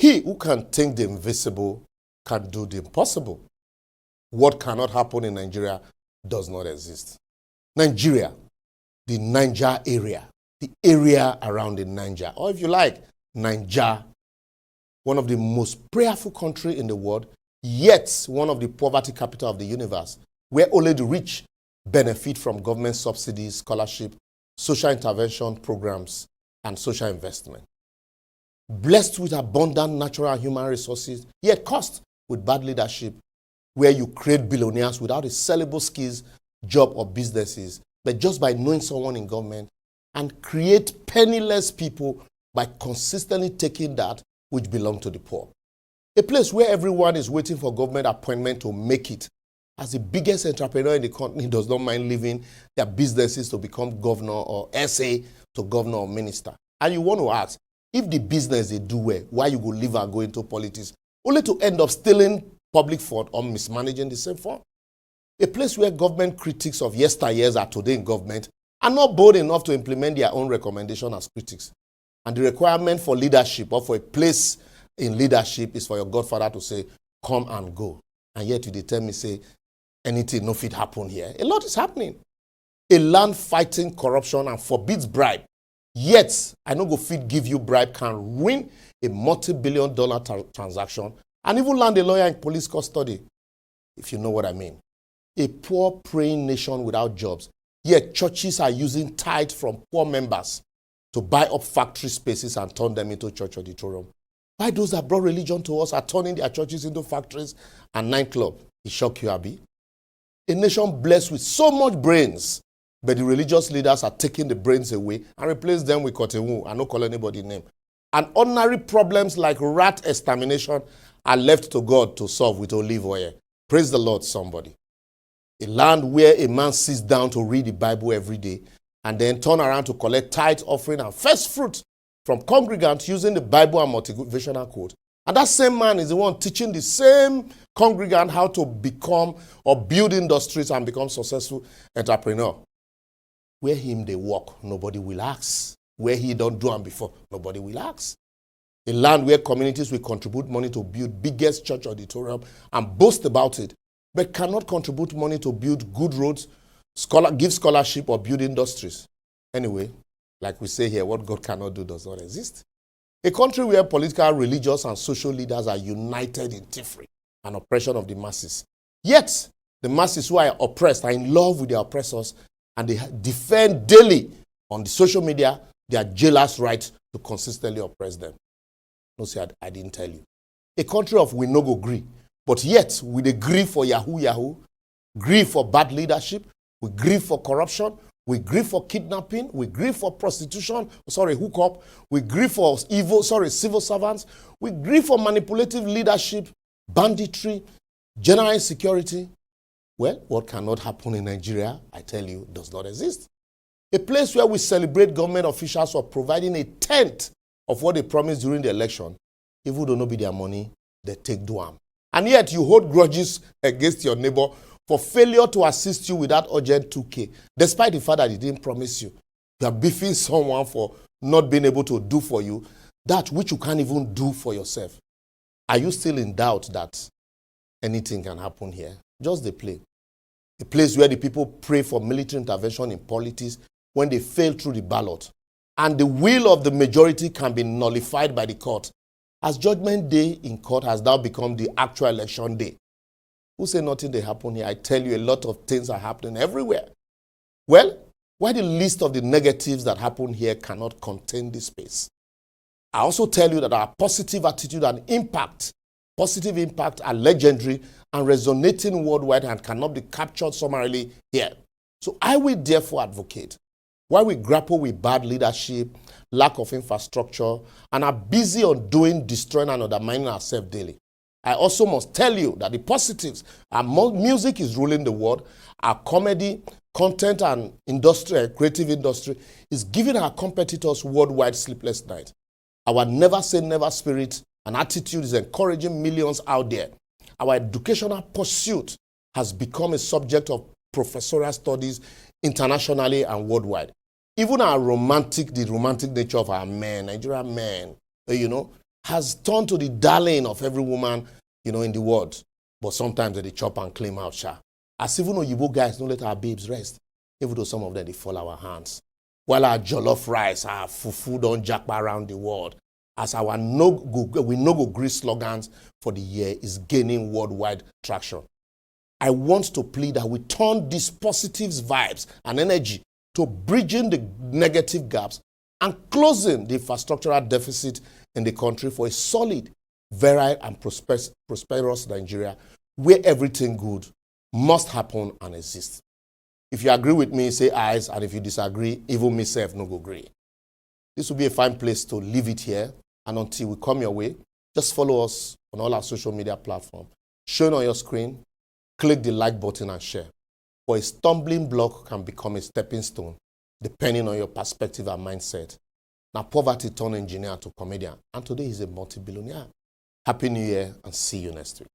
He who can think the invisible can do the impossible. What cannot happen in Nigeria does not exist. Nigeria, the Niger Area, the area around the Niger, or if you like, Niger, one of the most prayerful countries in the world, yet one of the poverty capital of the universe, where only the rich benefit from government subsidies, scholarship, social intervention programs, and social investment. Blessed with abundant natural and human resources, yet cursed with bad leadership, where you create billionaires without a sellable skills, job, or businesses, but just by knowing someone in government, and create penniless people by consistently taking that which belongs to the poor. A place where everyone is waiting for government appointment to make it. As the biggest entrepreneur in the country does not mind leaving their businesses to become governor or SA to governor or minister. And you want to ask, if the business they do well, why you go leave and go into politics, only to end up stealing public fund or mismanaging the same fund? A place where government critics of yesteryears are today in government are not bold enough to implement their own recommendation as critics. And the requirement for leadership or for a place in leadership is for your godfather to say, come and go. And yet you tell me, say, anything no fit happen here. A lot is happening. A land fighting corruption and forbids bribe. Yet, I no go fit give you bribe can win a multi-billion-dollar transaction and even land a lawyer in police custody, if you know what I mean. A poor praying nation without jobs. Yet churches are using tithe from poor members to buy up factory spaces and turn them into church auditorium. Why those that brought religion to us are turning their churches into factories and nightclubs? It shock you, Abi? A nation blessed with so much brains, but the religious leaders are taking the brains away and replace them with kotewu. I don't call anybody name. And ordinary problems like rat extermination are left to God to solve with olive oil. Praise the Lord, somebody. A land where a man sits down to read the Bible every day and then turn around to collect tithe offering and first fruit from congregants using the Bible and motivational quote. And that same man is the one teaching the same congregant how to become or build industries and become successful entrepreneur. Where him they work, nobody will ask. Where he don't do them before, nobody will ask. A land where communities will contribute money to build biggest church auditorium and boast about it, but cannot contribute money to build good roads, give scholarship, or build industries. Anyway, like we say here, what God cannot do does not exist. A country where political, religious, and social leaders are united in thievery and oppression of the masses. Yet, the masses who are oppressed are in love with their oppressors and they defend daily on the social media their jailers' right to consistently oppress them. No, say, I didn't tell you. A country of we no go gree, but yet we dey gree for yahoo, gree for bad leadership, we gree for corruption, we gree for kidnapping, we gree for prostitution, hookup, we gree for civil servants, we gree for manipulative leadership, banditry, general insecurity. Well, what cannot happen in Nigeria, I tell you, does not exist. A place where we celebrate government officials for providing a tenth of what they promised during the election. If we don't know be their money, they take duam. And yet you hold grudges against your neighbor for failure to assist you with that urgent 2K, despite the fact that he didn't promise you. You are beefing someone for not being able to do for you that which you can't even do for yourself. Are you still in doubt that anything can happen here? Just the play. A place where the people pray for military intervention in politics when they fail through the ballot. And the will of the majority can be nullified by the court. As judgment day in court has now become the actual election day. Who say nothing they happen here? I tell you, a lot of things are happening everywhere. Well, why the list of the negatives that happen here cannot contain this space? I also tell you that our positive attitude and positive impact are legendary and resonating worldwide and cannot be captured summarily here. So I will therefore advocate while we grapple with bad leadership, lack of infrastructure, and are busy on destroying and undermining ourselves daily. I also must tell you that the positives, our music is ruling the world, our comedy, content, and creative industry is giving our competitors worldwide sleepless nights. Our never say never spirit and attitude is encouraging millions out there. Our educational pursuit has become a subject of professorial studies internationally and worldwide. Even the romantic nature of our men, Nigerian men, has turned to the darling of every woman, in the world. But sometimes they chop and claim out, sha. As even Oyinbo guys don't let our babes rest, even though some of them, they fall our hands. While our jollof rice, our fufu don't japa around the world, as our we no go gree slogans for the year is gaining worldwide traction. I want to plead that we turn these positive vibes and energy to bridging the negative gaps and closing the infrastructural deficit in the country for a solid, virile, and prosperous Nigeria where everything good must happen and exist. If you agree with me, say ayes, and if you disagree, even myself no go agree. This will be a fine place to leave it here, and until we come your way, just follow us on all our social media platforms. Shown on your screen, click the like button and share. For a stumbling block can become a stepping stone, depending on your perspective and mindset. Now, poverty turned engineer to comedian, and today he's a multi-billionaire. Happy New Year, and see you next week.